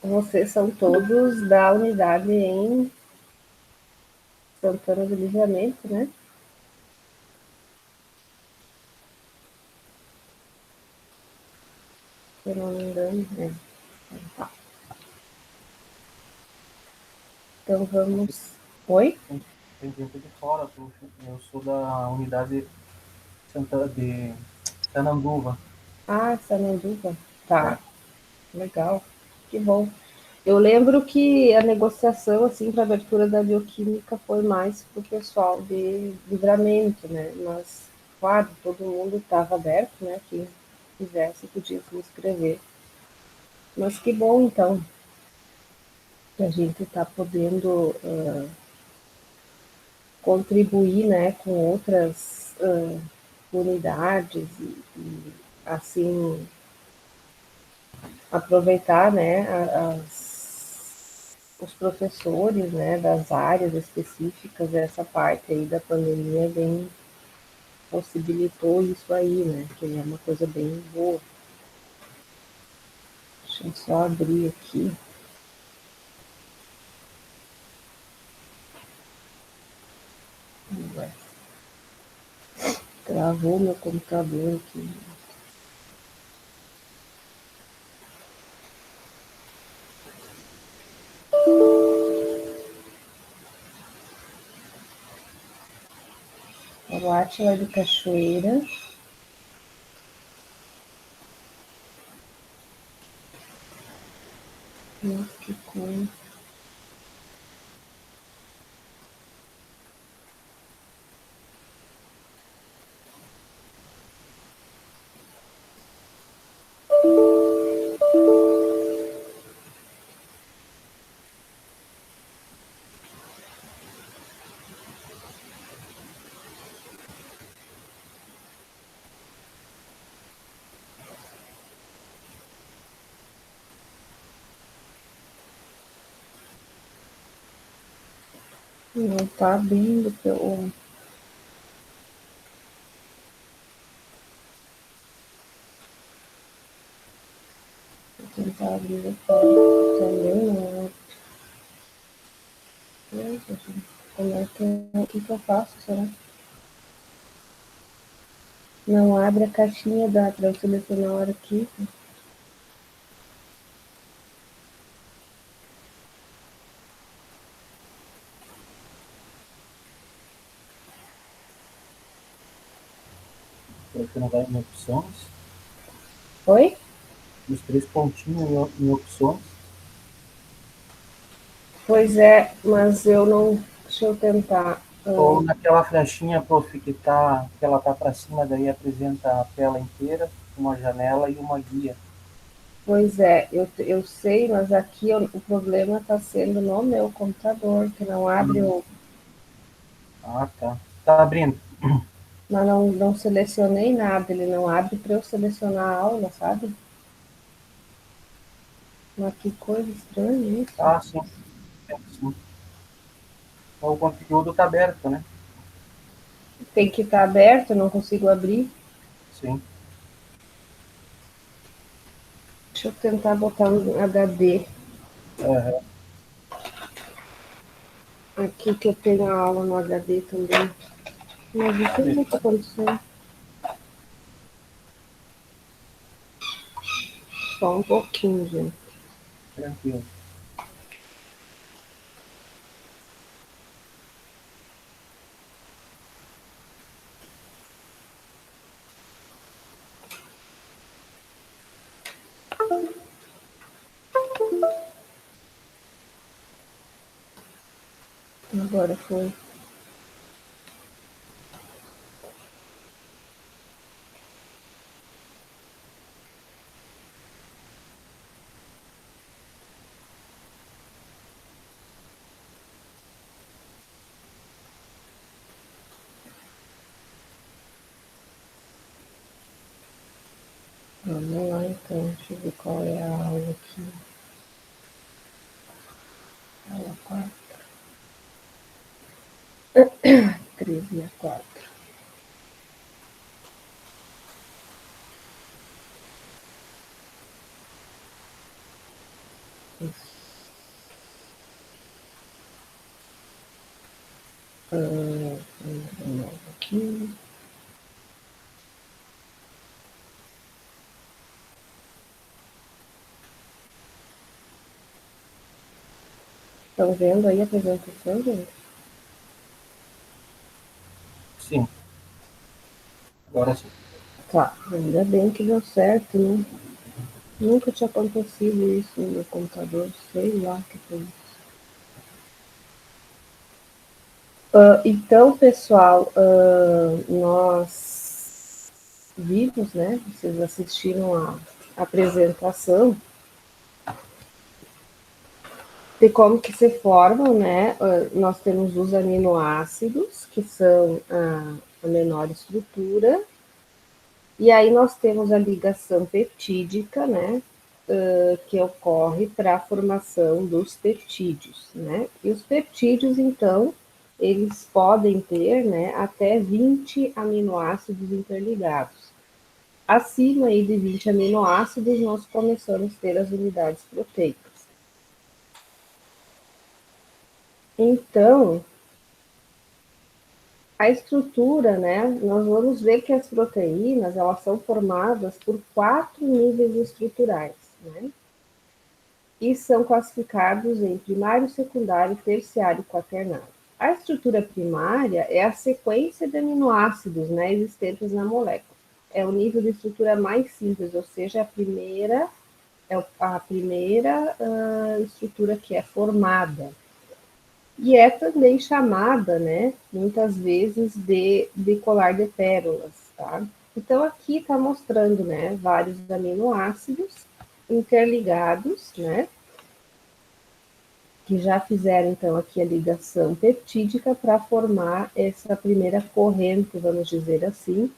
Vocês são todos da unidade em Santana do Livramento, né? Se eu não me engano, né? Tá. Então vamos. Oi? Tem gente de fora, eu sou da unidade de Sananduva. Ah, Sananduva. É. Tá, legal. Que bom. Eu lembro que a negociação assim para a abertura da bioquímica foi mais para o pessoal de livramento, né? Mas, claro, todo mundo estava aberto, né? Quem quisesse podia se inscrever. Mas que bom, então, que a gente está podendo contribuir, né, com outras unidades e assim aproveitar, né, os professores, né, das áreas específicas, essa parte aí da pandemia bem possibilitou isso aí, né, que é uma coisa bem boa. Deixa eu só abrir aqui. Ué, travou meu computador aqui. O Átila de Cachoeira. Nossa, que coisa. Não tá abrindo pelo. Vou tentar abrir aqui também, não. Como é que, o que que eu faço, será? Não abre a caixinha para eu selecionar o arquivo. Você não vai em opções, Oi? nos três pontinhos em opções. Pois é, mas eu não. Deixa eu tentar. Ou naquela flechinha, prof, que ela tá para cima, daí apresenta a tela inteira, uma janela e uma guia. Pois é, eu sei, mas aqui o problema está sendo no meu computador, que não abre Hum. o. Ah, tá. Tá abrindo. Mas não selecionei nada, ele não abre para eu selecionar a aula, sabe? Mas que coisa estranha isso. Ah, sim. Sim. O conteúdo tá aberto, né? Tem que estar aberto, não consigo abrir. Sim. Deixa eu tentar botar um HD Uhum. aqui que eu tenho a aula no HD também. Mas isso não está acontecendo. Só um pouquinho, gente. Tranquilo. Agora foi. Vamos lá então, deixa eu ver qual é a aula aqui. Aula 4. 13 a 4. Isso. Aqui. Estão vendo aí a apresentação, gente? Sim, agora sim. Tá, ainda bem que deu certo, né? Nunca tinha acontecido isso no meu computador, sei lá que foi isso. Então, pessoal, nós vimos, né? Vocês assistiram a apresentação de como que se formam, né? Nós temos os aminoácidos, que são a menor estrutura, e aí nós temos a ligação peptídica, né? Que ocorre para a formação dos peptídeos, né? E os peptídeos, então, eles podem ter, né, até 20 aminoácidos interligados. Acima aí de 20 aminoácidos, nós começamos a ter as unidades proteicas. Então, a estrutura, né, nós vamos ver que as proteínas, elas são formadas por 4 níveis estruturais, né? E são classificados em primário, secundário, terciário e quaternário. A estrutura primária é a sequência de aminoácidos, né, existentes na molécula. É o nível de estrutura mais simples, ou seja, a primeira estrutura que é formada. E é também chamada, né, muitas vezes de colar de pérolas, tá? Então aqui está mostrando, né, vários aminoácidos interligados, né, que já fizeram então aqui a ligação peptídica para formar essa primeira corrente, vamos dizer assim,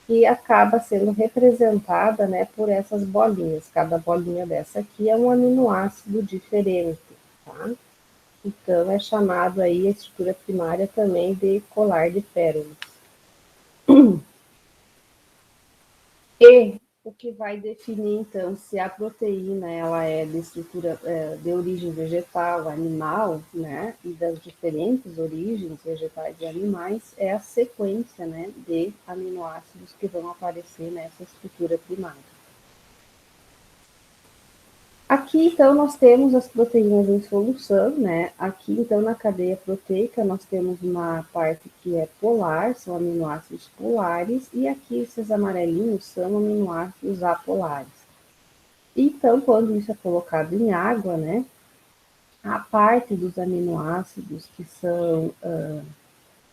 e acaba sendo representada, né, por essas bolinhas. Cada bolinha dessa aqui é um aminoácido diferente, tá? Então é chamado aí a estrutura primária também de colar de pérolas. E o que vai definir então se a proteína ela é de estrutura de origem vegetal, animal, né, e das diferentes origens vegetais e animais é a sequência, né, de aminoácidos que vão aparecer nessa estrutura primária. Aqui, então, nós temos as proteínas em solução, né? Aqui, então, na cadeia proteica, nós temos uma parte que é polar, são aminoácidos polares, e aqui esses amarelinhos são aminoácidos apolares. Então, quando isso é colocado em água, né? A parte dos aminoácidos que são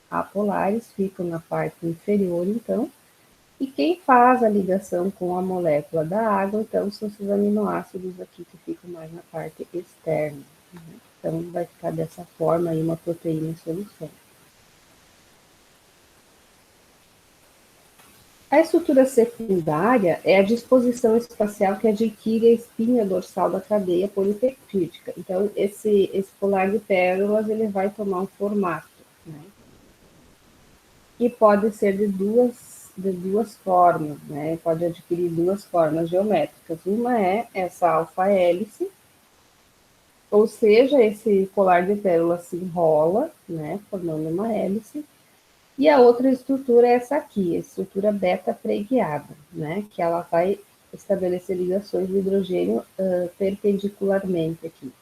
apolares ficam na parte inferior, então, e quem faz a ligação com a molécula da água, então, são esses aminoácidos aqui que ficam mais na parte externa. Né? Então, vai ficar dessa forma aí uma proteína em solução. A estrutura secundária é a disposição espacial que adquire a espinha dorsal da cadeia polipeptídica. Então, esse colar de pérolas, ele vai tomar um formato, né? E pode ser de duas formas, né? Pode adquirir duas formas geométricas. Uma é essa alfa-hélice, ou seja, esse colar de pérola se enrola, né, formando uma hélice. E a outra estrutura é essa aqui, a estrutura beta-preguiada, né, que ela vai estabelecer ligações de hidrogênio perpendicularmente aqui.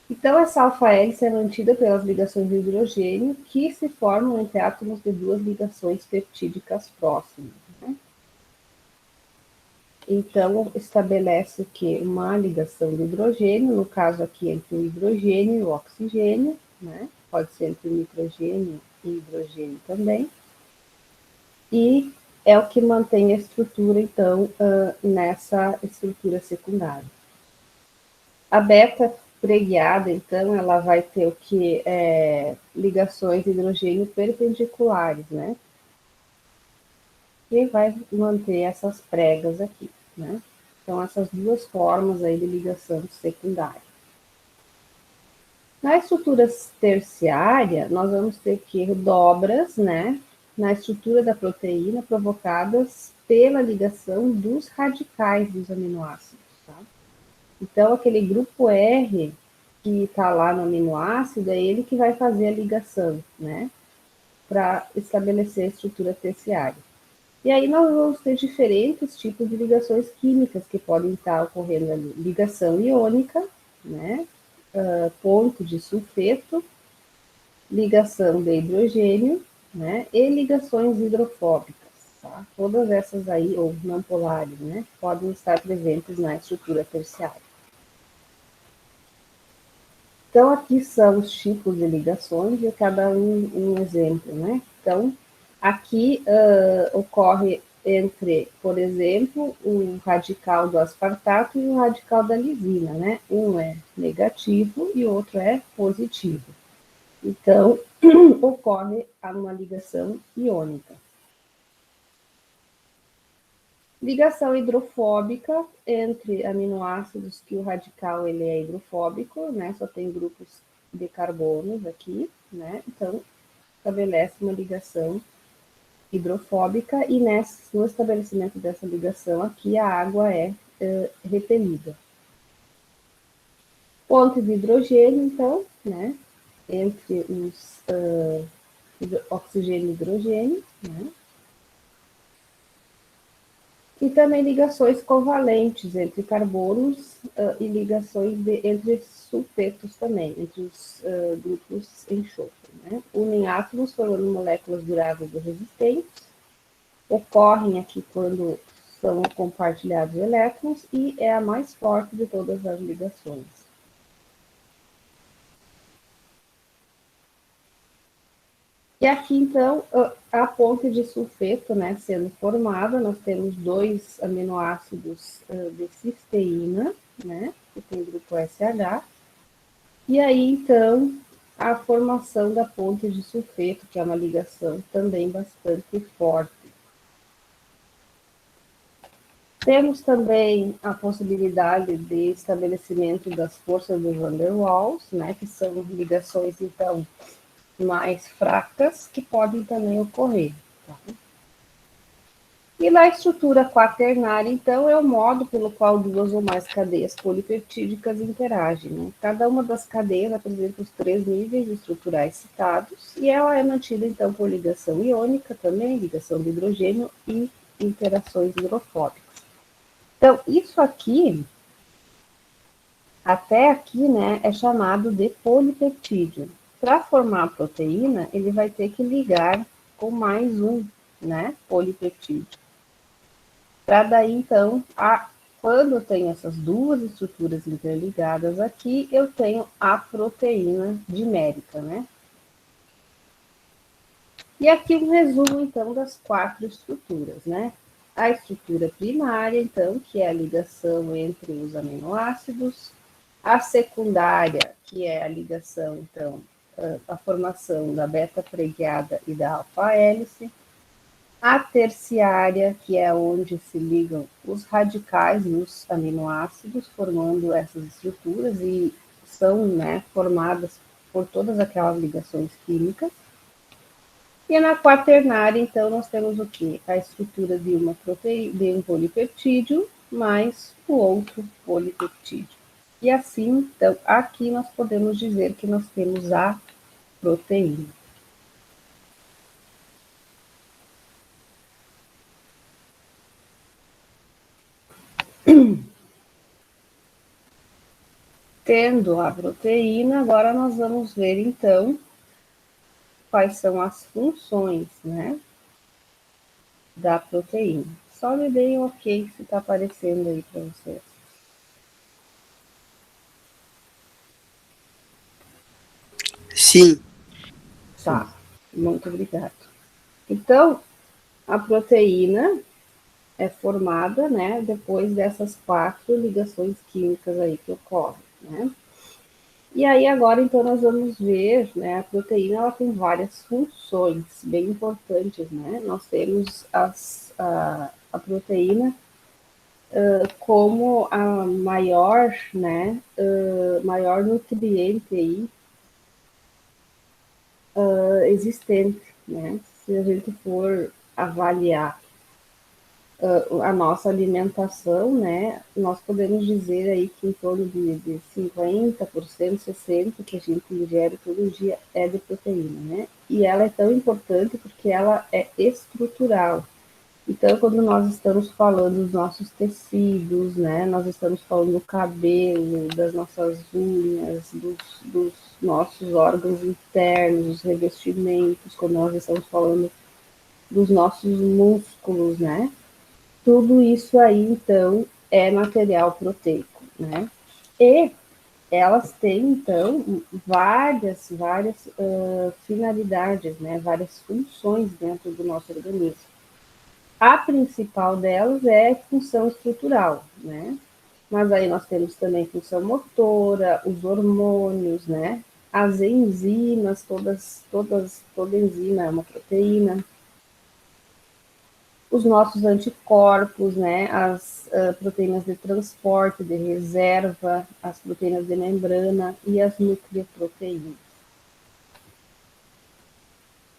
Então, essa alfa-hélice é mantida pelas ligações de hidrogênio que se formam entre átomos de duas ligações peptídicas próximas. Né? Então, estabelece o que? Uma ligação de hidrogênio, no caso aqui entre o hidrogênio e o oxigênio, né? Pode ser entre o nitrogênio e hidrogênio também. E é o que mantém a estrutura, então, nessa estrutura secundária. A beta preguiada, então, ela vai ter o que? Ligações de hidrogênio perpendiculares, né? E vai manter essas pregas aqui, né? Então, essas duas formas aí de ligação secundária. Na estrutura terciária, nós vamos ter que dobras, né, na estrutura da proteína provocadas pela ligação dos radicais dos aminoácidos, tá? Então, aquele grupo R que está lá no aminoácido é ele que vai fazer a ligação, né, para estabelecer a estrutura terciária. E aí nós vamos ter diferentes tipos de ligações químicas que podem estar ocorrendo ali. Ligação iônica, né, ponto de sulfeto, ligação de hidrogênio, né, e ligações hidrofóbicas. Tá? Todas essas aí, ou não polares, né, podem estar presentes na estrutura terciária. Então, aqui são os tipos de ligações e cada um exemplo, né? Então, aqui ocorre entre, por exemplo, um radical do aspartato e um radical da lisina, né? Um é negativo e o outro é positivo. Então, ocorre uma ligação iônica. Ligação hidrofóbica entre aminoácidos que o radical ele é hidrofóbico, né? Só tem grupos de carbonos aqui, né? Então, estabelece uma ligação hidrofóbica e no estabelecimento dessa ligação aqui a água é repelida. Ponto de hidrogênio, então, né? Entre os oxigênio e hidrogênio, né? E também ligações covalentes entre carbonos e ligações entre sulfetos também, entre os grupos enxofre. Né? Unem átomos formando moléculas duráveis e resistentes, ocorrem aqui quando são compartilhados elétrons e é a mais forte de todas as ligações. E aqui, então, a ponte de sulfeto, né, sendo formada, nós temos dois aminoácidos de cisteína, né, que tem grupo SH, e aí, então, a formação da ponte de sulfeto, que é uma ligação também bastante forte. Temos também a possibilidade de estabelecimento das forças de Van der Waals, né, que são ligações, então, mais fracas que podem também ocorrer. Tá? E na estrutura quaternária, então, é o modo pelo qual duas ou mais cadeias polipeptídicas interagem. Né? Cada uma das cadeias apresenta os três níveis estruturais citados e ela é mantida, então, por ligação iônica também, ligação de hidrogênio e interações hidrofóbicas. Então, isso aqui, até aqui, né, é chamado de polipeptídeo. Para formar a proteína, ele vai ter que ligar com mais um, né, polipeptídeo. Para daí, então, quando eu tenho essas duas estruturas interligadas aqui, eu tenho a proteína dimérica, né? E aqui um resumo, então, das quatro estruturas, né? A estrutura primária, então, que é a ligação entre os aminoácidos. A secundária, que é a ligação, então, a formação da beta-preguiada e da alfa-hélice. A terciária, que é onde se ligam os radicais nos aminoácidos, formando essas estruturas e são, né, formadas por todas aquelas ligações químicas. E na quaternária, então, nós temos o quê? A estrutura de uma proteína, de um polipeptídeo, mais o outro polipeptídeo. E assim, então, aqui nós podemos dizer que nós temos a proteína. Tendo a proteína, agora nós vamos ver, então, quais são as funções, né, da proteína. Só me deem um ok se está aparecendo aí para vocês. Sim. Tá, muito obrigado. Então, a proteína é formada, né, depois dessas quatro ligações químicas aí que ocorrem, né? E aí agora, então, nós vamos ver, né, a proteína, ela tem várias funções bem importantes, né? Nós temos a proteína como a maior, né, maior nutriente aí existente, né? Se a gente for avaliar a nossa alimentação, né, nós podemos dizer aí que em torno de 50%, 60% que a gente ingere todo dia é de proteína, né? E ela é tão importante porque ela é estrutural. Então, quando nós estamos falando dos nossos tecidos, né, nós estamos falando do cabelo, das nossas unhas, dos nossos órgãos internos, dos revestimentos, quando nós estamos falando dos nossos músculos, né? Tudo isso aí, então, é material proteico, né? E elas têm, então, várias finalidades, né? Várias funções dentro do nosso organismo. A principal delas é função estrutural, né? Mas aí nós temos também função motora, os hormônios, né? As enzimas, toda enzima é uma proteína, os nossos anticorpos, né, as proteínas de transporte, de reserva, as proteínas de membrana e as nucleoproteínas.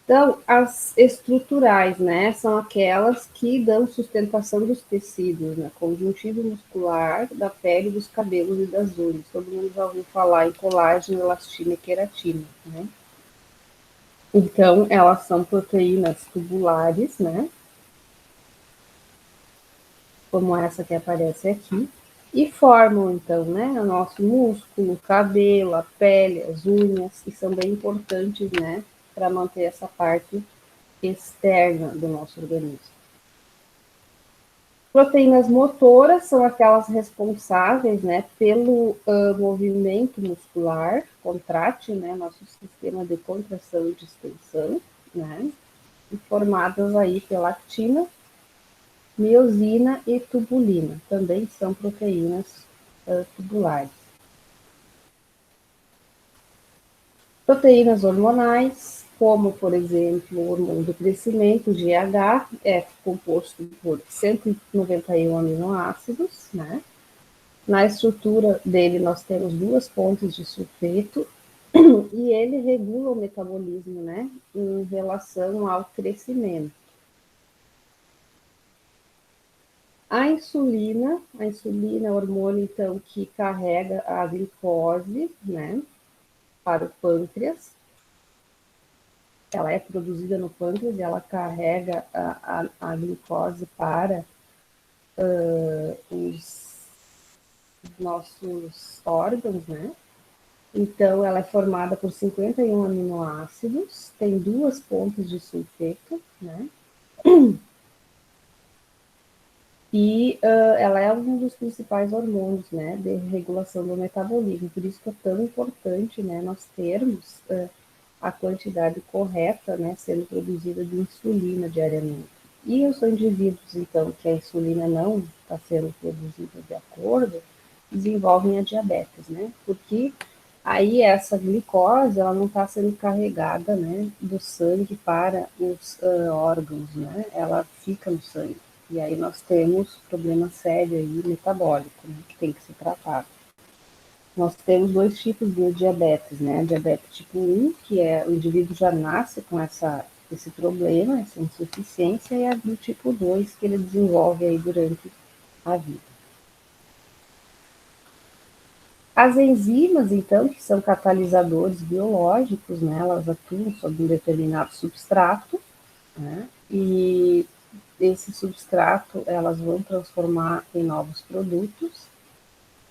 Então, as estruturais, né, são aquelas que dão sustentação dos tecidos, né, conjuntivo muscular, da pele, dos cabelos e das unhas. Todo mundo já ouviu falar em colágeno, elastina e queratina, né? Então, elas são proteínas tubulares, né, como essa que aparece aqui, e formam, então, né, o nosso músculo, o cabelo, a pele, as unhas, e são bem importantes, né, para manter essa parte externa do nosso organismo. Proteínas motoras são aquelas responsáveis, né, pelo movimento muscular, contrátil, né, nosso sistema de contração e distensão, né, e formadas aí pela actina, miosina e tubulina, também são proteínas tubulares. Proteínas hormonais, como, por exemplo, o hormônio do crescimento, GH, é composto por 191 aminoácidos, né? Na estrutura dele, nós temos duas pontes de sulfeto e ele regula o metabolismo, né, em relação ao crescimento. A insulina é o hormônio, então, que carrega a glicose, né, para o pâncreas. Ela é produzida no pâncreas e ela carrega a glicose para os nossos órgãos, né? Então, ela é formada por 51 aminoácidos, tem duas pontes de sulfeto, né? E ela é um dos principais hormônios, né, de regulação do metabolismo. Por isso que é tão importante, né, nós termos a quantidade correta, né, sendo produzida de insulina diariamente. E os indivíduos, então, que a insulina não está sendo produzida de acordo, desenvolvem a diabetes, né? Porque aí essa glicose, ela não está sendo carregada, né, do sangue para os órgãos, né? Ela fica no sangue. E aí nós temos problema sério aí, metabólico, né, que tem que ser tratado. Nós temos dois tipos de diabetes, né? Diabetes tipo 1, que é o indivíduo já nasce com esse problema, essa insuficiência, e a do tipo 2, que ele desenvolve aí durante a vida. As enzimas, então, que são catalisadores biológicos, né? Elas atuam sobre um determinado substrato, né? E esse substrato elas vão transformar em novos produtos.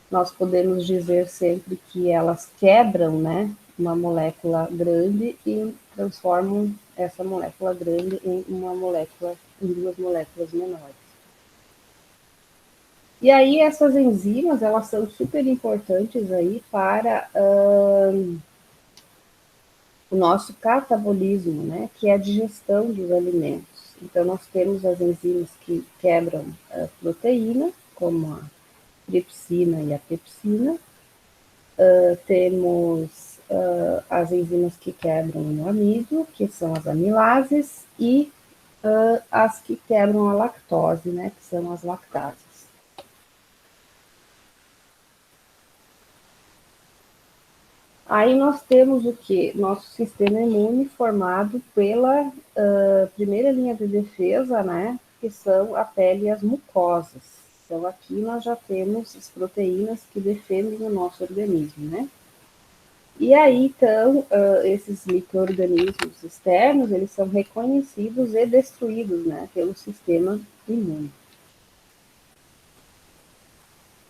Nós podemos dizer sempre que elas quebram, né, uma molécula grande e transformam essa molécula grande em duas moléculas menores. E aí essas enzimas, elas são super importantes aí para o nosso catabolismo, né, que é a digestão dos alimentos. Então, nós temos as enzimas que quebram a proteína, como a tripsina e a pepsina. Temos as enzimas que quebram o amido, que são as amilases, e as que quebram a lactose, né, que são as lactases. Aí nós temos o que? Nosso sistema imune formado pela primeira linha de defesa, né, que são a pele e as mucosas. Então, aqui nós já temos as proteínas que defendem o nosso organismo, né? E aí, então, esses micro-organismos externos, eles são reconhecidos e destruídos, né, pelo sistema imune.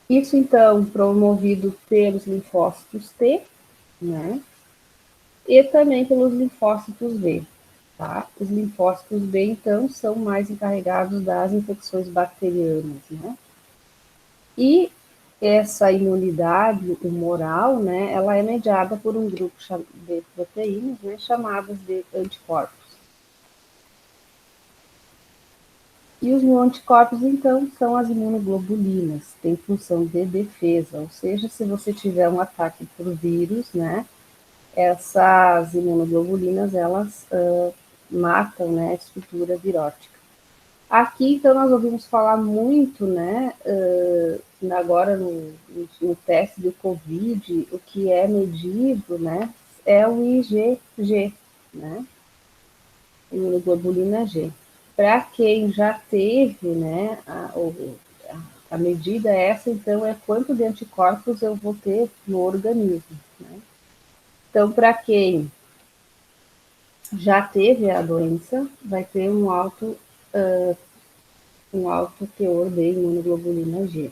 Isso, então, promovido pelos linfócitos T, né, e também pelos linfócitos B, tá? Os linfócitos B, então, são mais encarregados das infecções bacterianas, né? E essa imunidade humoral, né, ela é mediada por um grupo de proteínas, né, chamadas de anticorpos. E os anticorpos, então, são as imunoglobulinas, têm função de defesa, ou seja, se você tiver um ataque por vírus, né, essas imunoglobulinas, elas matam, né, a estrutura virótica. Aqui, então, nós ouvimos falar muito, né, agora no teste do Covid, o que é medido, né, é o IgG, né, imunoglobulina G. Para quem já teve, né, a medida essa, então, é quanto de anticorpos eu vou ter no organismo, né. Então, para quem já teve a doença, vai ter um alto teor de imunoglobulina G.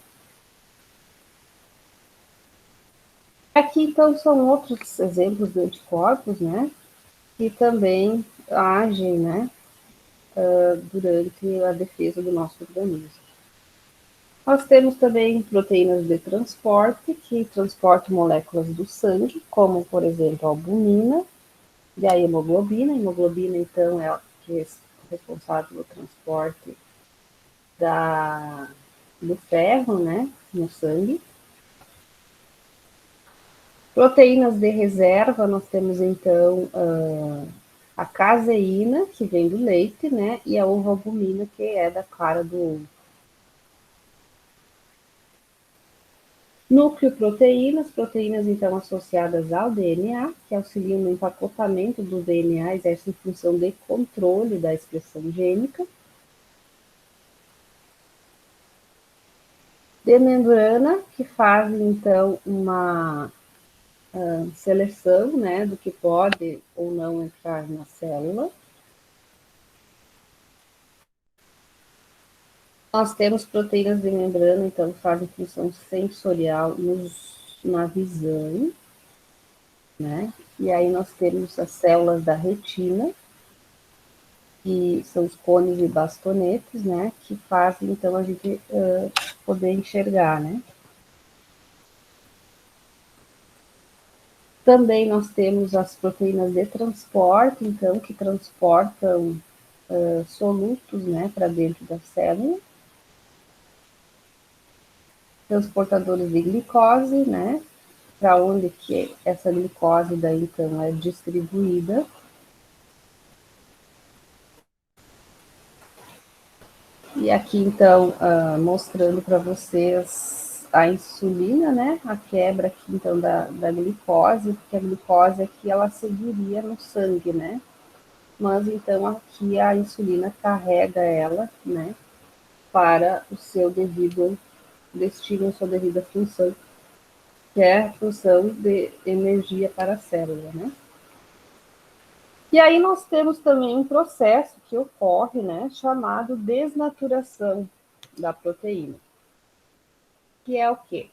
Aqui, então, são outros exemplos de anticorpos, né, que também agem, né, durante a defesa do nosso organismo. Nós temos também proteínas de transporte, que transportam moléculas do sangue, como, por exemplo, a albumina e a hemoglobina. A hemoglobina, então, é a que é responsável pelo transporte do ferro, né, no sangue. Proteínas de reserva, nós temos, então, a caseína, que vem do leite, né, e a ovalbumina, que é da clara do ovo. Nucleoproteínas, proteínas, então, associadas ao DNA, que auxiliam no empacotamento do DNA, exercem função de controle da expressão gênica. De membrana, que fazem, então, uma seleção, né, do que pode ou não entrar na célula. Nós temos proteínas de membrana, então, que fazem função sensorial na visão, né? E aí nós temos as células da retina, que são os cones e bastonetes, né? Que fazem, então, a gente poder enxergar, né? Também nós temos as proteínas de transporte, então, que transportam solutos, né, para dentro da célula. Transportadores de glicose, né, para onde que essa glicose daí, então, é distribuída. E aqui, então, mostrando para vocês a insulina, né, a quebra aqui, então, da glicose, porque a glicose aqui, ela seguiria no sangue, né, mas, então, aqui a insulina carrega ela, né, para o seu devido destino, a sua devida função, que é a função de energia para a célula, né. E aí nós temos também um processo que ocorre, né, chamado desnaturação da proteína, que é o quê?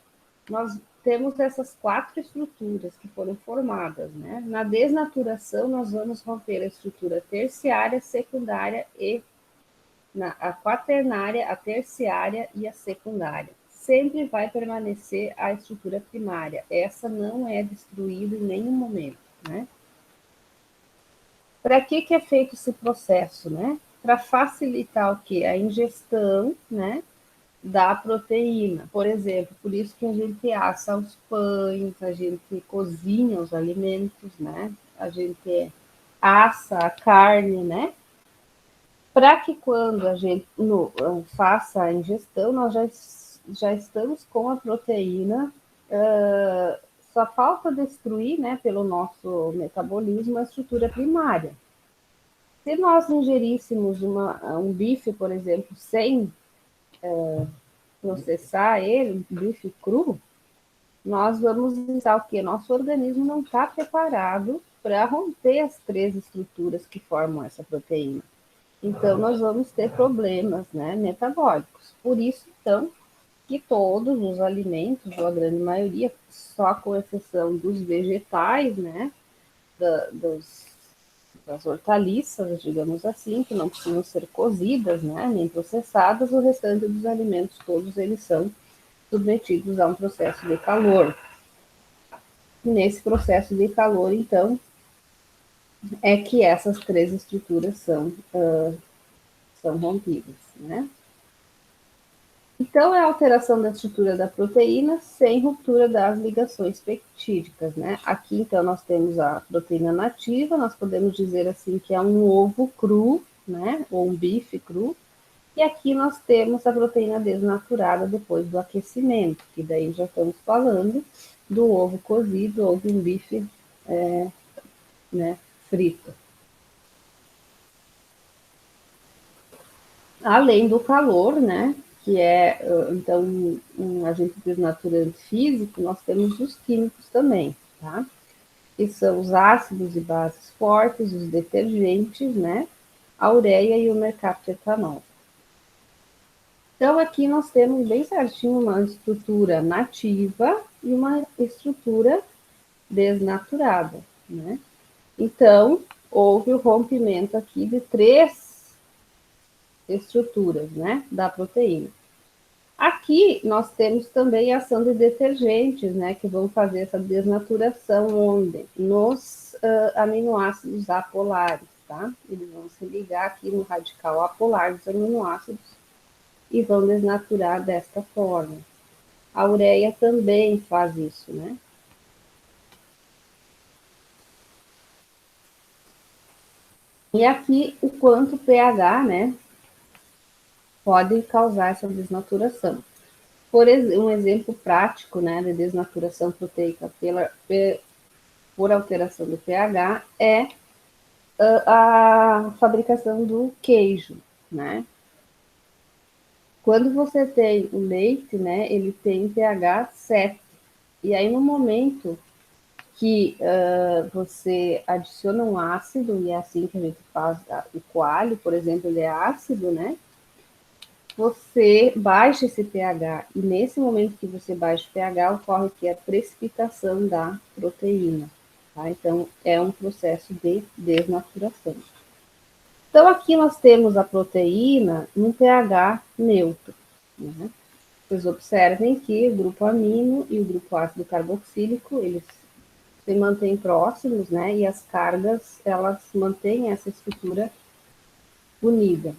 Nós temos essas 4 estruturas que foram formadas, né? Na desnaturação, nós vamos romper a estrutura terciária, secundária e a quaternária, a terciária e a secundária. Sempre vai permanecer a estrutura primária. Essa não é destruída em nenhum momento, né? Para que é feito esse processo, né? Para facilitar o quê? A ingestão, né, da proteína. Por exemplo, por isso que a gente assa os pães, a gente cozinha os alimentos, né? A gente assa a carne, né? Para que quando a gente faça a ingestão, nós já estamos com a proteína, só falta destruir, né, pelo nosso metabolismo, a estrutura primária. Se nós ingeríssemos um bife, por exemplo, sem processar ele, um bife cru, nós vamos pensar o quê? Nosso organismo não está preparado para romper as 3 estruturas que formam essa proteína. Então, nós vamos ter problemas, né, metabólicos. Por isso, então, que todos os alimentos, ou a grande maioria, só com exceção dos vegetais, né, das hortaliças, digamos assim, que não precisam ser cozidas, né, nem processadas, o restante dos alimentos, todos eles são submetidos a um processo de calor. E nesse processo de calor, então, é que essas 3 estruturas são rompidas, né? Então, é a alteração da estrutura da proteína sem ruptura das ligações peptídicas, né? Aqui, então, nós temos a proteína nativa, nós podemos dizer assim que é um ovo cru, né? Ou um bife cru. E aqui nós temos a proteína desnaturada depois do aquecimento, que daí já estamos falando do ovo cozido ou de um bife né, frito. Além do calor, né, que é, então, um agente desnaturante físico, nós temos os químicos também, tá? Que são os ácidos e bases fortes, os detergentes, né, a ureia e o mercaptoetanol. Então, aqui nós temos bem certinho uma estrutura nativa e uma estrutura desnaturada, né? Então, houve o rompimento aqui de 3 estruturas, né, da proteína. Aqui nós temos também a ação de detergentes, né, que vão fazer essa desnaturação onde? Nos aminoácidos apolares, tá? Eles vão se ligar aqui no radical apolar dos aminoácidos e vão desnaturar desta forma. A ureia também faz isso, né? E aqui o quanto pH, né, pode causar essa desnaturação. Um exemplo prático, né, de desnaturação proteica por alteração do pH é a fabricação do queijo, né? Quando você tem o leite, né, ele tem pH 7. E aí, no momento que você adiciona um ácido, e é assim que a gente faz o coalho, por exemplo, ele é ácido, né? Você baixa esse pH, e nesse momento que você baixa o pH, ocorre que a precipitação da proteína, tá? Então, é um processo de desnaturação. Então, aqui nós temos a proteína em pH neutro, né? Vocês observem que o grupo amino e o grupo ácido carboxílico, eles se mantêm próximos, né? E as cargas, elas mantêm essa estrutura unida.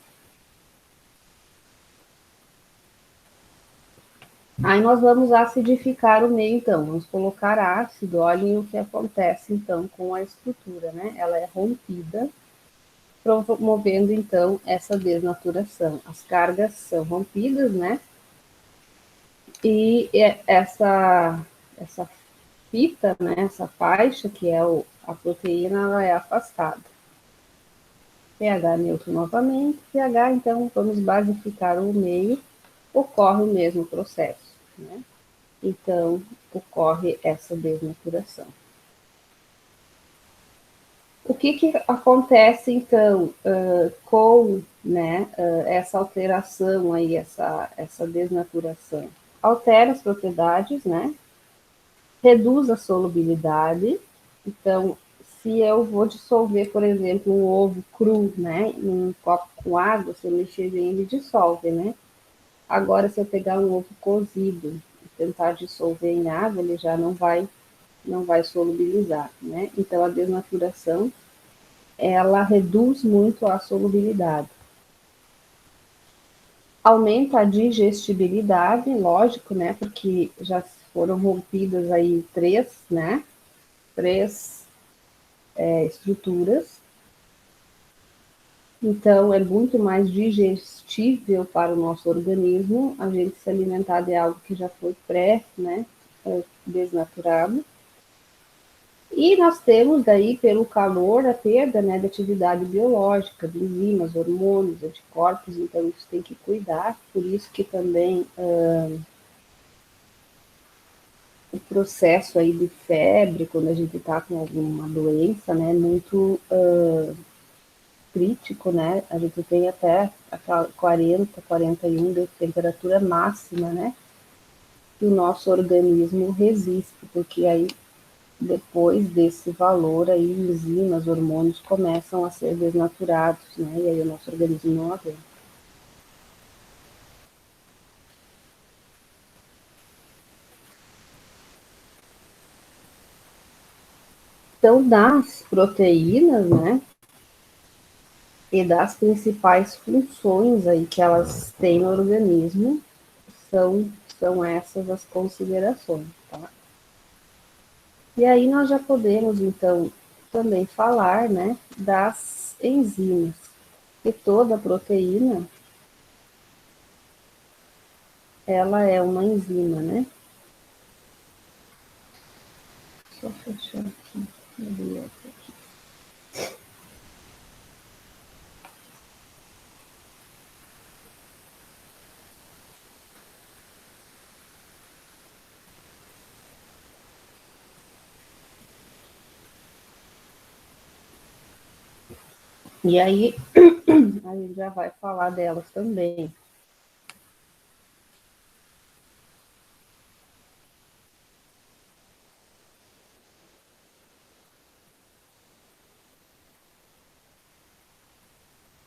Aí nós vamos acidificar o meio, então, vamos colocar ácido, olhem o que acontece, então, com a estrutura, né? Ela é rompida, promovendo, então, essa desnaturação. As cargas são rompidas, né? E essa fita, né, essa faixa, que é a proteína, ela é afastada. pH neutro novamente, pH, então, vamos basificar o meio, ocorre o mesmo processo, né? Então, ocorre essa desnaturação. O que acontece, então, com, né, essa alteração aí, essa desnaturação? Altera as propriedades, né? Reduz a solubilidade. Então, se eu vou dissolver, por exemplo, um ovo cru, né, num copo com água, se eu mexer bem, ele dissolve, né? Agora, se eu pegar um ovo cozido e tentar dissolver em água, ele já não vai solubilizar, né? Então, a desnaturação, ela reduz muito a solubilidade. Aumenta a digestibilidade, lógico, né? Porque já foram rompidas aí 3, né? 3 estruturas. Então, é muito mais digestível para o nosso organismo a gente se alimentar de algo que já foi né, desnaturado. E nós temos daí, pelo calor, a perda, né, da atividade biológica, de enzimas, hormônios, anticorpos, então isso tem que cuidar, por isso que também o processo aí de febre, quando a gente está com alguma doença, né, muito crítico, né, a gente tem até aquela 40, 41 de temperatura máxima, né, que o nosso organismo resiste, porque aí depois desse valor aí enzimas, hormônios começam a ser desnaturados, né? E aí o nosso organismo não aguenta. Então, das proteínas, né? E das principais funções aí que elas têm no organismo, são essas as considerações, tá? E aí nós já podemos, então, também falar, né, das enzimas. E toda proteína, ela é uma enzima, né? Só fechar aqui. E aí a gente já vai falar delas também.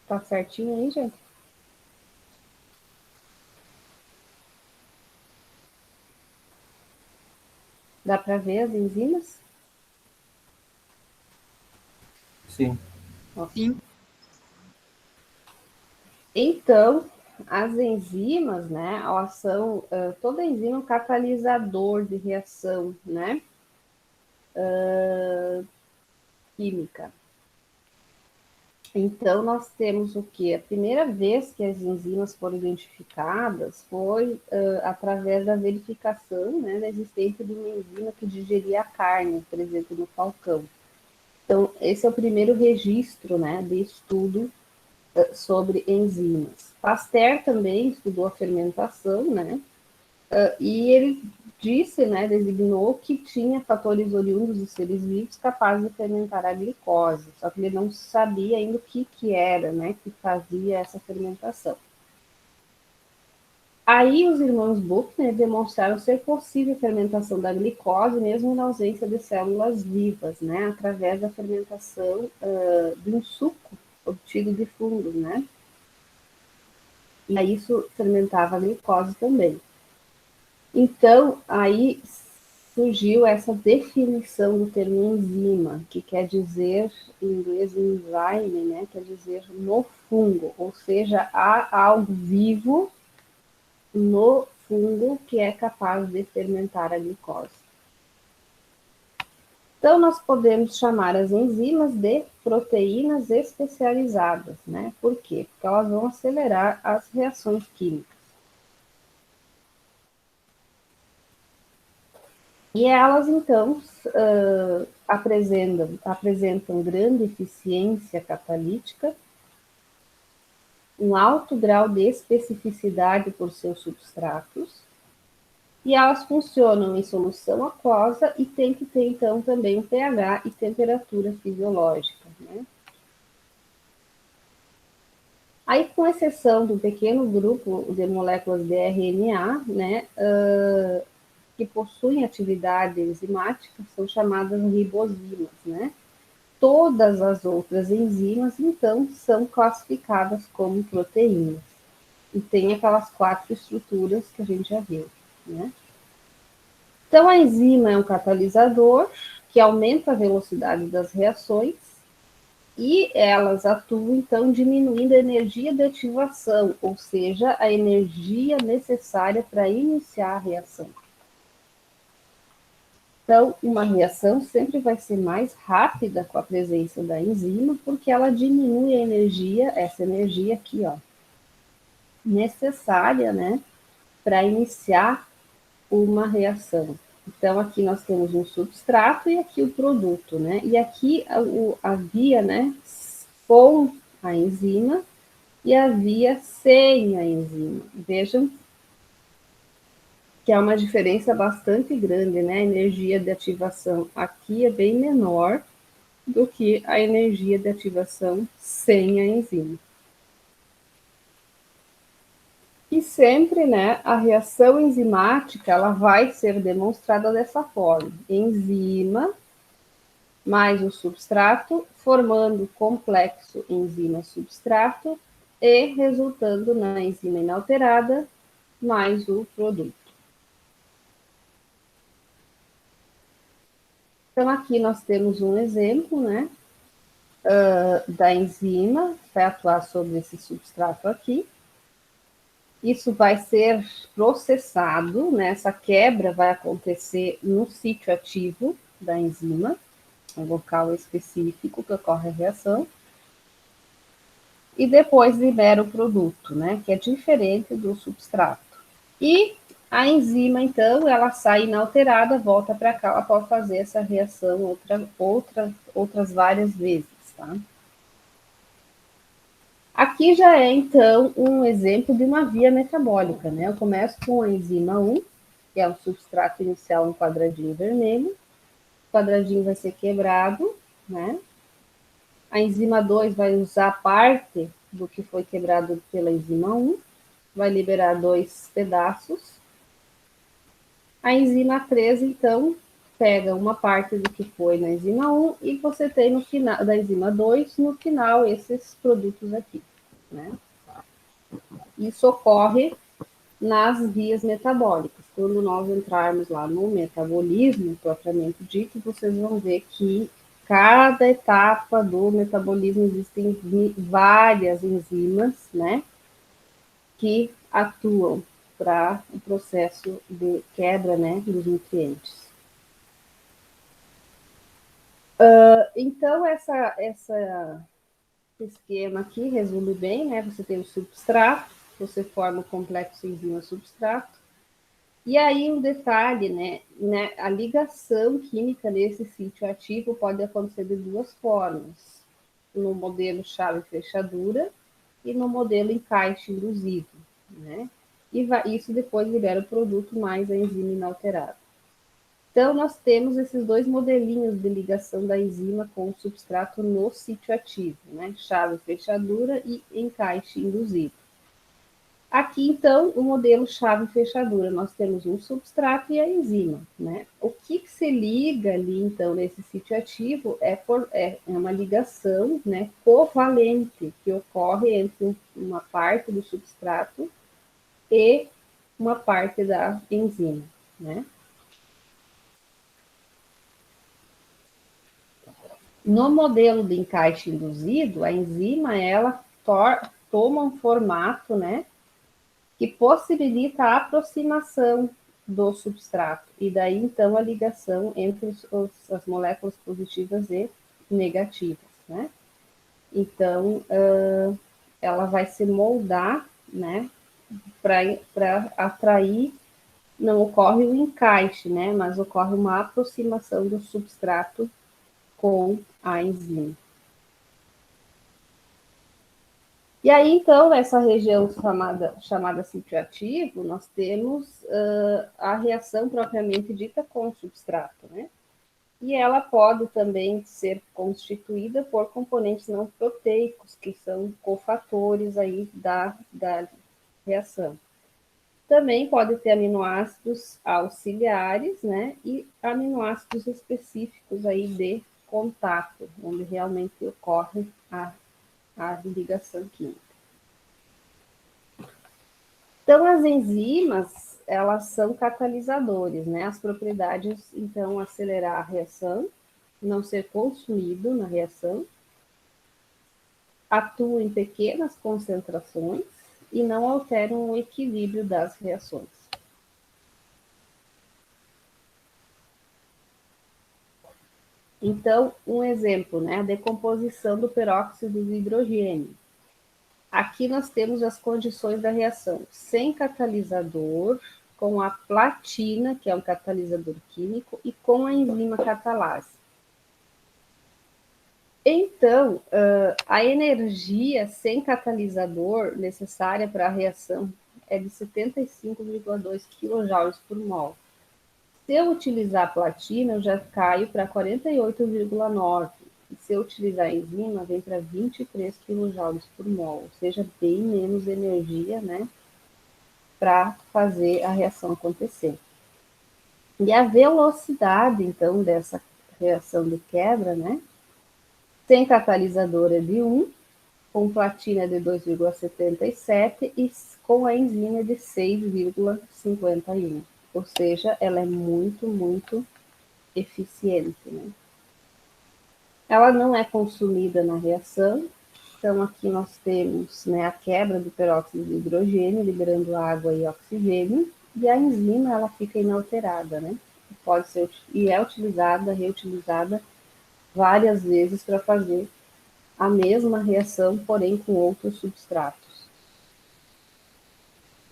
Tá certinho aí, gente? Dá para ver as enzimas? Sim. Sim. Então, as enzimas, né, elas são, toda enzima é um catalisador de reação, né, química. Então, nós temos o que? A primeira vez que as enzimas foram identificadas foi através da verificação, né, da existência de uma enzima que digeria a carne, por exemplo, no falcão. Então, esse é o primeiro registro, né, de estudo sobre enzimas. Pasteur também estudou a fermentação, né, e ele disse, né, designou que tinha fatores oriundos dos seres vivos capazes de fermentar a glicose, só que ele não sabia ainda o que era, né, que fazia essa fermentação. Aí os irmãos Buchner demonstraram ser possível a fermentação da glicose mesmo na ausência de células vivas, né, através da fermentação de um suco obtido de fungos, né? E aí isso fermentava a glicose também. Então, aí surgiu essa definição do termo enzima, que quer dizer, em inglês, enzyme, né? Quer dizer no fungo, ou seja, há algo vivo no fungo que é capaz de fermentar a glicose. Então, nós podemos chamar as enzimas de proteínas especializadas, né? Por quê? Porque elas vão acelerar as reações químicas. E elas, então, apresentam grande eficiência catalítica, um alto grau de especificidade por seus substratos, e elas funcionam em solução aquosa e tem que ter, então, também um pH e temperatura fisiológica, né? Aí, com exceção do pequeno grupo de moléculas de RNA, né, que possuem atividade enzimática, são chamadas ribosimas, né? Todas as outras enzimas, então, são classificadas como proteínas. E tem aquelas 4 estruturas que a gente já viu, né? Então, a enzima é um catalisador que aumenta a velocidade das reações e elas atuam, então, diminuindo a energia de ativação, ou seja, a energia necessária para iniciar a reação. Então, uma reação sempre vai ser mais rápida com a presença da enzima, porque ela diminui a energia, essa energia aqui, ó, necessária, né, para iniciar uma reação. Então, aqui nós temos um substrato e aqui o produto, né? E aqui a via, né, com a enzima e a via sem a enzima. Vejam que há uma diferença bastante grande, né? A energia de ativação aqui é bem menor do que a energia de ativação sem a enzima. E sempre, né, a reação enzimática, ela vai ser demonstrada dessa forma. Enzima mais o substrato, formando o complexo enzima-substrato e resultando na enzima inalterada mais o produto. Então, aqui nós temos um exemplo, né, da enzima, que vai atuar sobre esse substrato aqui. Isso vai ser processado, né, essa quebra vai acontecer no sítio ativo da enzima, um local específico que ocorre a reação, e depois libera o produto, né, que é diferente do substrato. E a enzima, então, ela sai inalterada, volta para cá, ela pode fazer essa reação outras várias vezes, tá? Aqui já é, então, um exemplo de uma via metabólica, né? Eu começo com a enzima 1, que é o substrato inicial, um quadradinho vermelho. O quadradinho vai ser quebrado, né? A enzima 2 vai usar parte do que foi quebrado pela enzima 1, vai liberar 2 pedaços. A enzima 3, então, pega uma parte do que foi na enzima 1 e você tem no final da enzima 2, no final, esses produtos aqui, né? Isso ocorre nas vias metabólicas. Quando nós entrarmos lá no metabolismo, propriamente dito, vocês vão ver que cada etapa do metabolismo existem várias enzimas, né, que atuam para o processo de quebra, né, dos nutrientes. Então, esse esquema aqui resume bem, né? Você tem o substrato, você forma o complexo enzima-substrato, e aí um detalhe, né? A ligação química nesse sítio ativo pode acontecer de duas formas, no modelo chave-fechadura e no modelo encaixe induzido, né? E isso depois libera o produto mais a enzima inalterada. Então, nós temos esses dois modelinhos de ligação da enzima com o substrato no sítio ativo, né? Chave-fechadura e encaixe induzido. Aqui, então, o modelo chave-fechadura, nós temos um substrato e a enzima, né? O que se liga ali, então, nesse sítio ativo é uma ligação, né, covalente, que ocorre entre uma parte do substrato e uma parte da enzima, né? No modelo de encaixe induzido, a enzima, ela toma um formato, né, que possibilita a aproximação do substrato, e daí, então, a ligação entre as moléculas positivas e negativas, né? Então, ela vai se moldar, né, para atrair, não ocorre o encaixe, né, mas ocorre uma aproximação do substrato com a enzima. E aí, então, nessa região chamada sítio ativo, nós temos a reação propriamente dita com o substrato, né? E ela pode também ser constituída por componentes não proteicos, que são cofatores aí da reação. Também pode ter aminoácidos auxiliares, né? E aminoácidos específicos aí de contato, onde realmente ocorre a ligação química. Então, as enzimas, elas são catalisadores, né? As propriedades, então, acelerar a reação, não ser consumido na reação, atuam em pequenas concentrações e não alteram o equilíbrio das reações. Então, um exemplo, né? A decomposição do peróxido de hidrogênio. Aqui nós temos as condições da reação sem catalisador, com a platina, que é um catalisador químico, e com a enzima catalase. Então, a energia sem catalisador necessária para a reação é de 75,2 kJ por mol. Se eu utilizar a platina, eu já caio para 48,9. E se eu utilizar a enzima, vem para 23 kJ por mol, ou seja, bem menos energia, né, para fazer a reação acontecer. E a velocidade, então, dessa reação de quebra, né, sem catalisador é de 1, com platina de 2,77 e com a enzima de 6,51. Ou seja, ela é muito, muito eficiente, né? Ela não é consumida na reação, então aqui nós temos, né, a quebra do peróxido de hidrogênio, liberando água e oxigênio, e a enzima ela fica inalterada, né? Pode ser, e é utilizada, reutilizada várias vezes para fazer a mesma reação, porém com outros substratos.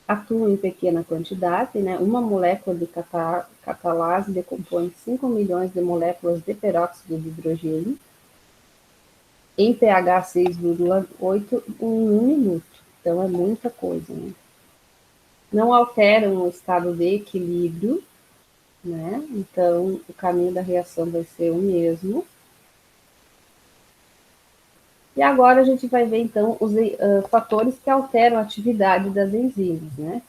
Atua em pequena quantidade, né? Uma molécula de catalase decompõe 5 milhões de moléculas de peróxido de hidrogênio em pH 6,8 em 1 minuto. Então, é muita coisa, né? Não alteram o estado de equilíbrio, né? Então, o caminho da reação vai ser o mesmo. E agora a gente vai ver, então, os fatores que alteram a atividade das enzimas, né?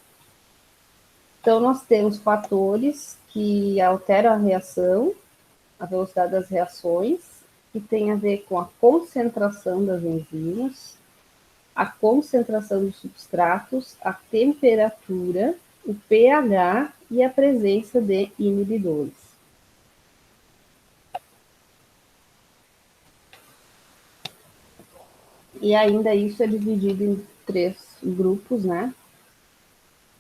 Então, nós temos fatores que alteram a reação, a velocidade das reações, que tem a ver com a concentração das enzimas, a concentração dos substratos, a temperatura, o pH e a presença de inibidores. E ainda isso é dividido em 3 grupos, né?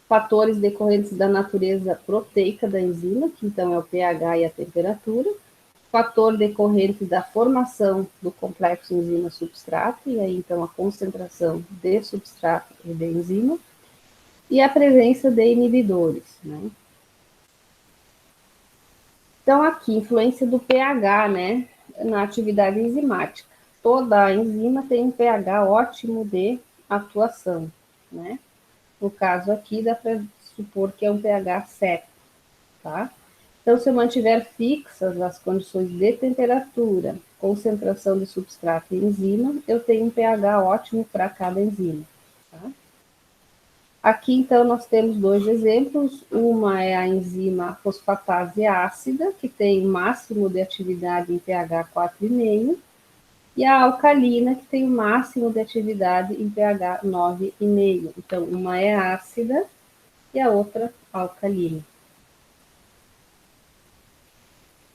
Fatores decorrentes da natureza proteica da enzima, que então é o pH e a temperatura. Fator decorrente da formação do complexo enzima-substrato, e aí então a concentração de substrato e de enzima, e a presença de inibidores, né? Então aqui, influência do pH, né, na atividade enzimática. Toda enzima tem um pH ótimo de atuação, né? No caso aqui, dá para supor que é um pH 7, tá? Então, se eu mantiver fixas as condições de temperatura, concentração de substrato e enzima, eu tenho um pH ótimo para cada enzima, tá? Aqui, então, nós temos 2 exemplos. Uma é a enzima fosfatase ácida, que tem máximo de atividade em pH 4,5, e a alcalina, que tem o máximo de atividade em pH 9,5. Então, uma é ácida e a outra alcalina.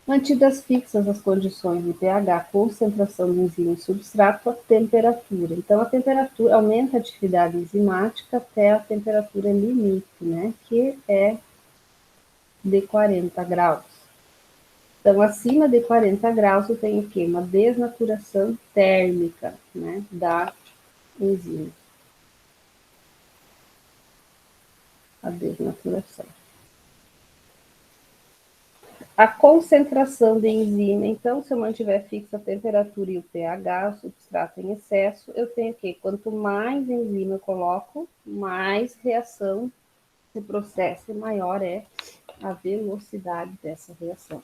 Mantidas fixas as condições de pH, concentração de enzima e substrato, a temperatura. Então, a temperatura aumenta a atividade enzimática até a temperatura limite, né, que é de 40 graus. Então, acima de 40 graus, eu tenho o quê? Uma desnaturação térmica, né, da enzima. A desnaturação. A concentração de enzima, então, se eu mantiver fixa a temperatura e o pH, o substrato em excesso, eu tenho que, quanto mais enzima eu coloco, mais reação se processa e maior é a velocidade dessa reação.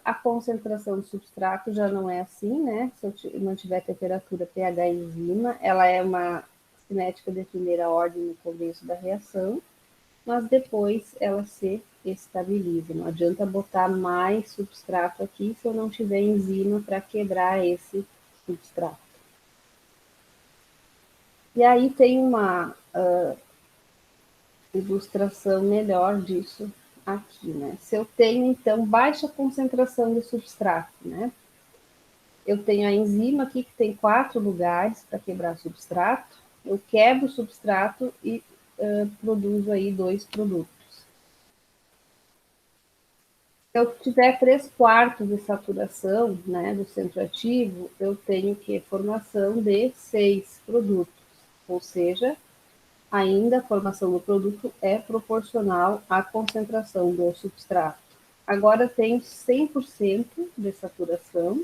A concentração do substrato já não é assim, né? Se eu mantiver temperatura, pH e enzima, ela é uma cinética de primeira ordem no começo da reação, mas depois ela se estabiliza. Não adianta botar mais substrato aqui se eu não tiver enzima para quebrar esse substrato. E aí tem uma ilustração melhor disso aqui, né? Se eu tenho, então, baixa concentração de substrato, né? Eu tenho a enzima aqui que tem 4 lugares para quebrar substrato. Eu quebro o substrato e produzo aí 2 produtos. Se eu tiver 3/4 de saturação, né, do centro ativo, eu tenho que formação de 6 produtos, ou seja, ainda a formação do produto é proporcional à concentração do substrato. Agora tenho 100% de saturação,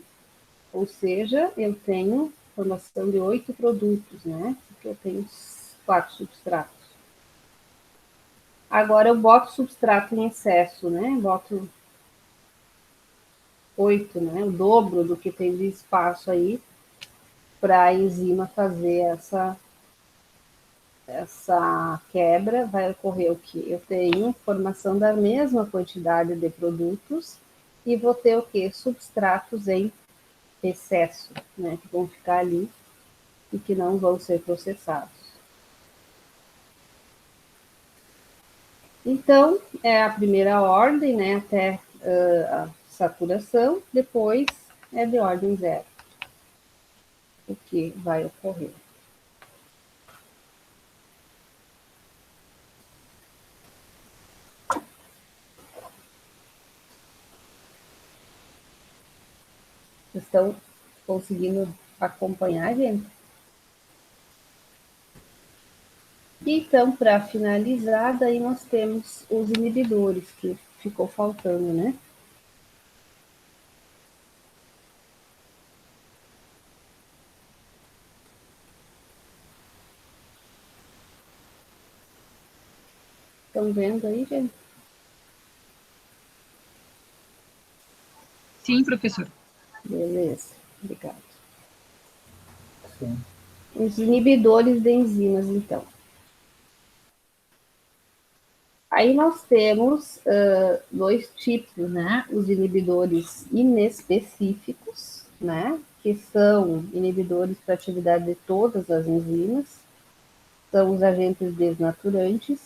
ou seja, eu tenho formação de 8 produtos, né? Porque eu tenho 4 substratos. Agora eu boto substrato em excesso, né? Boto 8, né? O dobro do que tem de espaço aí para a enzima fazer essa quebra. Vai ocorrer o que? Eu tenho formação da mesma quantidade de produtos e vou ter o que? Substratos em excesso, né? Que vão ficar ali e que não vão ser processados. Então, é a primeira ordem, né? Até a saturação, depois é de ordem zero o que vai ocorrer. Estão conseguindo acompanhar, gente? Então, para finalizar, daí nós temos os inibidores, que ficou faltando, né? Estão vendo aí, gente? Sim, professor. Beleza, obrigado. Sim. Os inibidores de enzimas, então. Aí nós temos dois tipos, né? Os inibidores inespecíficos, né? Que são inibidores para atividade de todas as enzimas, são os agentes desnaturantes,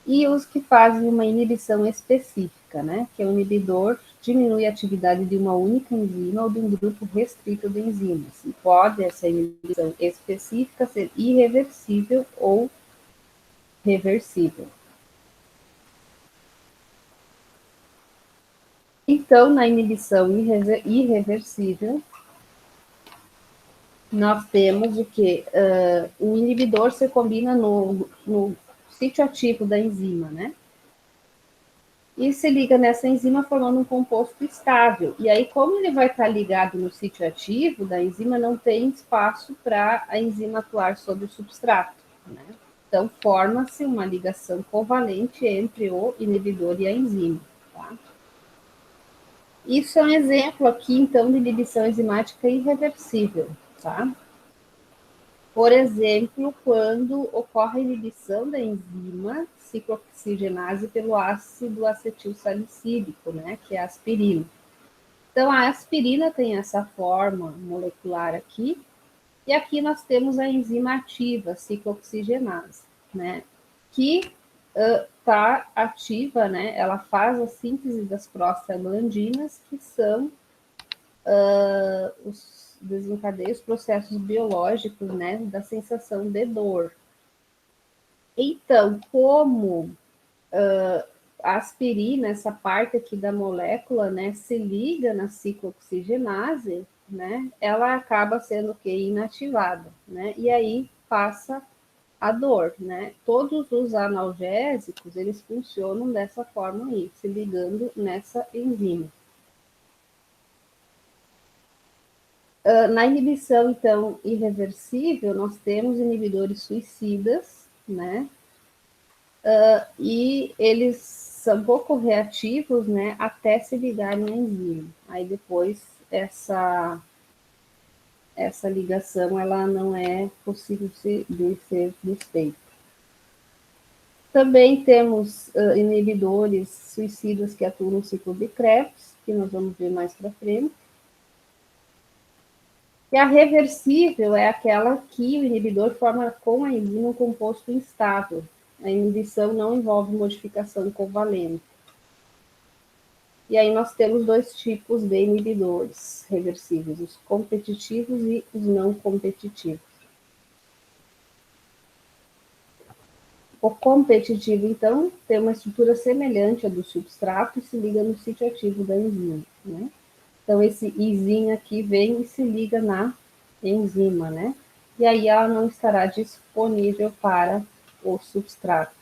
e os que fazem uma inibição específica, né? Que é o inibidor diminui a atividade de uma única enzima ou de um grupo restrito de enzimas. E pode essa inibição específica ser irreversível ou reversível. Então, na inibição irreversível, nós temos o que? O inibidor se combina no sítio ativo da enzima, né? E se liga nessa enzima formando um composto estável. E aí, como ele vai estar ligado no sítio ativo da enzima, não tem espaço para a enzima atuar sobre o substrato, né? Então, forma-se uma ligação covalente entre o inibidor e a enzima, tá? Isso é um exemplo aqui, então, de inibição enzimática irreversível, tá? Por exemplo, quando ocorre a inibição da enzima ciclooxigenase pelo ácido acetil salicílico, né, que é a aspirina. Então, a aspirina tem essa forma molecular aqui, e aqui nós temos a enzima ativa, ciclooxigenase, né, que está ativa, né, ela faz a síntese das prostaglandinas, que são desencadeia os processos biológicos, né, da sensação de dor. Então, como a aspirina, essa parte aqui da molécula, né, se liga na ciclooxigenase, né, ela acaba sendo o que? Inativada, né, e aí passa a dor, né. Todos os analgésicos, eles funcionam dessa forma aí, se ligando nessa enzima. Na inibição, então, irreversível, nós temos inibidores suicidas, né? E eles são pouco reativos, né? Até se ligarem à enzima. Aí depois essa ligação ela não é possível de ser desfeita. Também temos inibidores suicidas que atuam no ciclo de Krebs, que nós vamos ver mais para frente. E a reversível é aquela que o inibidor forma com a enzima um composto instável. A inibição não envolve modificação covalente. E aí nós temos dois tipos de inibidores reversíveis, os competitivos e os não competitivos. O competitivo, então, tem uma estrutura semelhante à do substrato e se liga no sítio ativo da enzima, né? Então, esse izinho aqui vem e se liga na enzima, né? E aí ela não estará disponível para o substrato.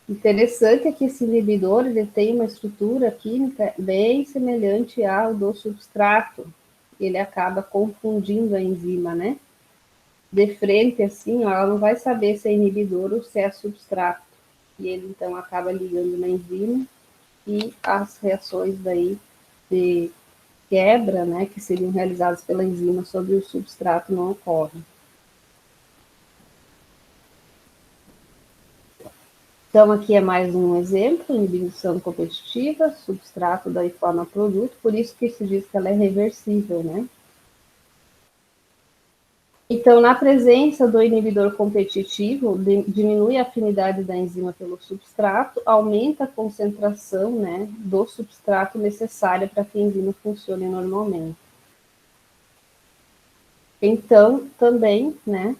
Interessante é que esse inibidor ele tem uma estrutura química bem semelhante ao do substrato. Ele acaba confundindo a enzima, né? De frente, assim, ó, ela não vai saber se é inibidor ou se é substrato. E ele, então, acaba ligando na enzima e as reações daí de quebra, né, que seriam realizadas pela enzima sobre o substrato não ocorrem. Então, aqui é mais um exemplo, inibição competitiva, substrato daí forma produto, por isso que se diz que ela é reversível, né? Então, na presença do inibidor competitivo, diminui a afinidade da enzima pelo substrato, aumenta a concentração, né, do substrato necessária para que a enzima funcione normalmente. Então, também, né,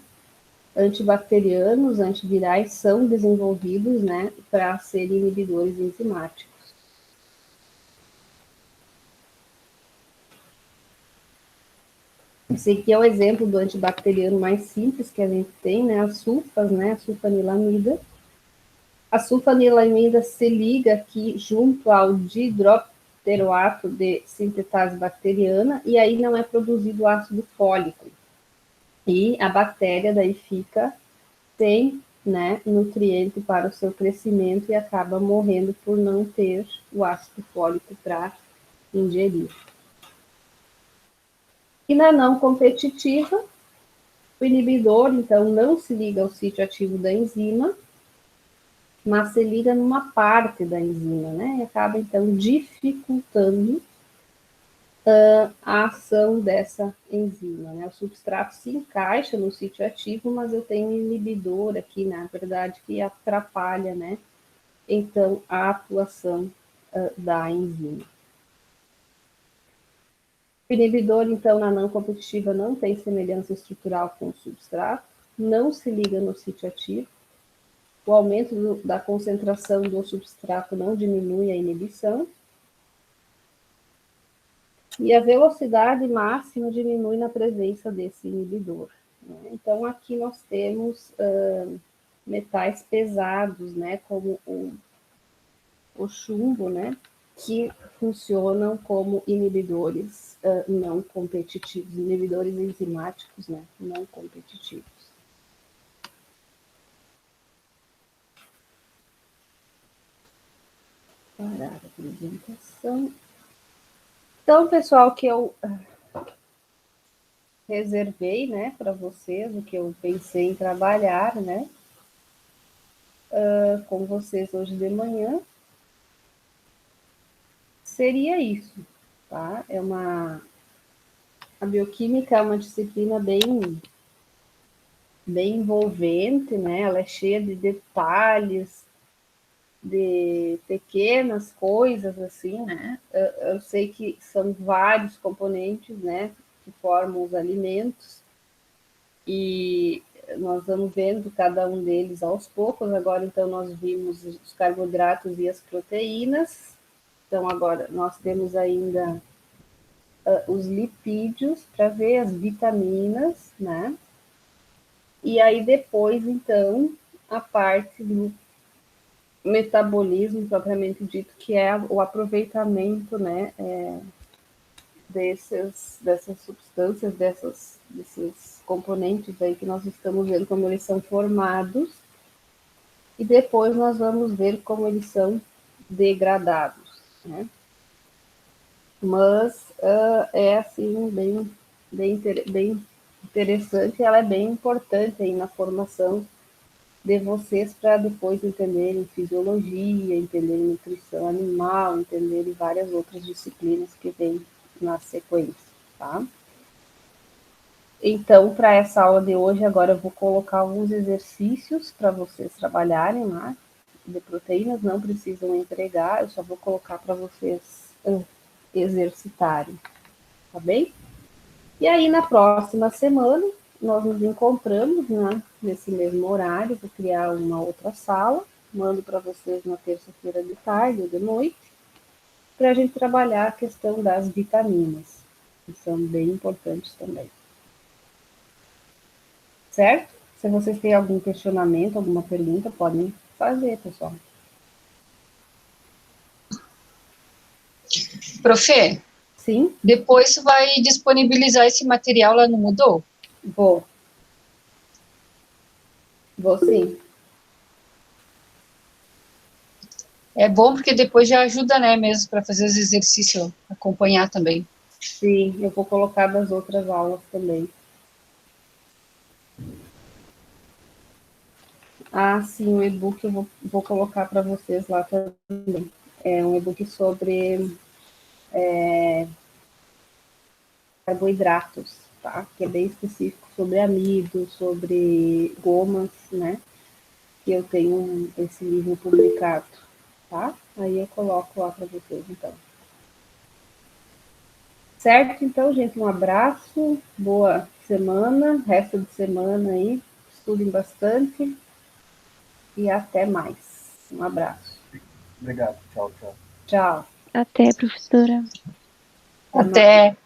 antibacterianos, antivirais são desenvolvidos, né, para serem inibidores enzimáticos. Esse aqui é o exemplo do antibacteriano mais simples que a gente tem, né, as sulfas, né, a sulfanilamida. A sulfanilamida se liga aqui junto ao dihidropteroato de sintetase bacteriana e aí não é produzido ácido fólico. E a bactéria daí fica sem, né, nutriente para o seu crescimento e acaba morrendo por não ter o ácido fólico para ingerir. E na não competitiva, o inibidor, então, não se liga ao sítio ativo da enzima, mas se liga numa parte da enzima, né? E acaba, então, dificultando a ação dessa enzima, né? O substrato se encaixa no sítio ativo, mas eu tenho um inibidor aqui, na verdade, que atrapalha, né? Então, a atuação da enzima. O inibidor, então, na não competitiva não tem semelhança estrutural com o substrato, não se liga no sítio ativo, o aumento da concentração do substrato não diminui a inibição, e a velocidade máxima diminui na presença desse inibidor. Né? Então, aqui nós temos metais pesados, né, como o chumbo, né, que funcionam como inibidores não competitivos, inibidores enzimáticos, né, não competitivos. Parar a apresentação. Então, pessoal, que eu reservei, né, para vocês, o que eu pensei em trabalhar, né, com vocês hoje de manhã, seria isso, tá? A bioquímica é uma disciplina bem envolvente, né? Ela é cheia de detalhes, de pequenas coisas, assim, né? Eu sei que são vários componentes, né, que formam os alimentos, e nós vamos vendo cada um deles aos poucos. Agora, então, nós vimos os carboidratos e as proteínas. Então, agora nós temos ainda os lipídios para ver as vitaminas, né? E aí depois, então, a parte do metabolismo propriamente dito, que é o aproveitamento, né, dessas substâncias, desses componentes aí que nós estamos vendo como eles são formados, e depois nós vamos ver como eles são degradados, né? Mas é assim bem interessante, ela é bem importante aí na formação de vocês para depois entenderem fisiologia, entenderem nutrição animal, entenderem várias outras disciplinas que vêm na sequência, tá? Então, para essa aula de hoje, agora eu vou colocar alguns exercícios para vocês trabalharem lá, de proteínas, não precisam entregar, eu só vou colocar para vocês exercitarem, tá bem? E aí, na próxima semana, nós nos encontramos, né, nesse mesmo horário, vou criar uma outra sala, mando para vocês na terça-feira de tarde ou de noite, para a gente trabalhar a questão das vitaminas, que são bem importantes também. Certo? Se vocês têm algum questionamento, alguma pergunta, podem fazer, pessoal. Profe, Sim? depois tu vai disponibilizar esse material lá no Moodle? Vou. Vou sim. É bom porque depois já ajuda, né, mesmo para fazer os exercícios, acompanhar também. Sim, eu vou colocar das outras aulas também. Ah, sim, o e-book eu vou colocar para vocês lá também. É um e-book sobre carboidratos, tá? Que é bem específico sobre amido, sobre gomas, né? Que eu tenho esse livro publicado, tá? Aí eu coloco lá para vocês, então. Certo? Então, gente, um abraço, boa semana, resto de semana aí, estudem bastante e até mais. Um abraço. Obrigado. Tchau, tchau. Tchau. Até, professora. Até mais. Até.